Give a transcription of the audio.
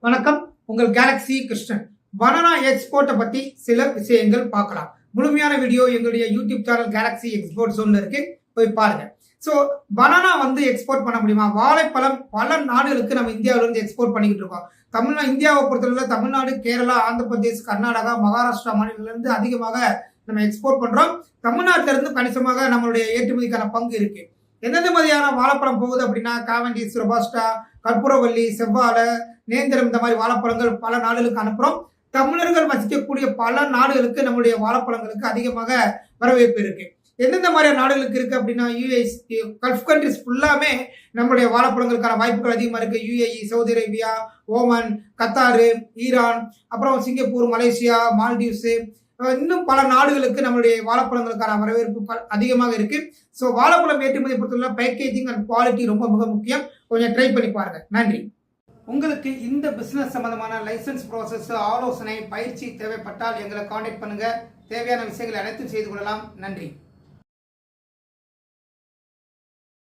வணக்கம், உங்கள் Galaxy Krishnan. Banana எக்ஸ்போர்ட்டை பத்தி சில விஷயங்கள் பார்க்கலாம். முழுமையான வீடியோ எங்களுடைய யூடியூப் சேனல் கேலக்ஸி எக்ஸ்போர்ட் ஜோன்ல இருக்கு, போய் பாருங்க. ஸோ பனானா எக்ஸ்போர்ட் பண்ண முடியுமா? வாழைப்பழம் பல நாடுகளுக்கு நம்ம இந்தியாவில இருந்து எக்ஸ்போர்ட் பண்ணிக்கிட்டு இருக்கோம். இந்தியாவை பொறுத்தவரை தமிழ்நாடு, கேரளா, ஆந்திர பிரதேஷ், கர்நாடகா, மகாராஷ்டிரா மாநிலத்தில இருந்து அதிகமாக நம்ம எக்ஸ்போர்ட் பண்றோம். தமிழ்நாட்டில இருந்து கணிசமாக நம்மளுடைய ஏற்றுமதிக்கான பங்கு இருக்கு. எந்தெந்த மாதிரியான வாழைப்பழம் போகுது அப்படின்னா, காவண்டிஸ், ரொபாஸ்டா, கற்பூரவல்லி, செவ்வாழை, நேந்திரம், இந்த மாதிரி வாழைப்பழங்கள் பல நாடுகளுக்கு அனுப்புறோம். தமிழர்கள் வசிக்கக்கூடிய பல நாடுகளுக்கு நம்முடைய வாழைப்பழங்களுக்கு அதிகமாக வரவேற்பு இருக்கு. எந்தெந்த மாதிரியான நாடுகளுக்கு இருக்கு அப்படின்னா, யூஎஸ், கல்ஃப் கண்ட்ரிஸ் ஃபுல்லாமே நம்மளுடைய வாழைப்பழங்களுக்கான வாய்ப்புகள் அதிகமாக இருக்கு. UAE, Saudi Arabia, Oman, Qatar, Iran, அப்புறம் சிங்கப்பூர், மலேசியா, மால்டீவ்ஸ், இன்னும் பல நாடுகளுக்கு நம்மளுடைய வாழைப்பழங்களுக்கான வரவேற்பு அதிகமாக இருக்கு. ஸோ வாழைப்பழம் ஏற்றுமதி பொறுத்தவரை பேக்கேஜிங் அண்ட் குவாலிட்டி ரொம்ப மிக முக்கியம். கொஞ்சம் ட்ரை பண்ணி பாருங்க. நன்றி. உங்களுக்கு இந்த பிசினஸ் சம்பந்தமான லைசன்ஸ் ப்ராசஸ், ஆலோசனை, பயிற்சி தேவைப்பட்டால் எங்களை காண்டாக்ட் பண்ணுங்க. தேவையான விஷயங்களை அனைத்தும் செய்து கொள்ளலாம். நன்றி.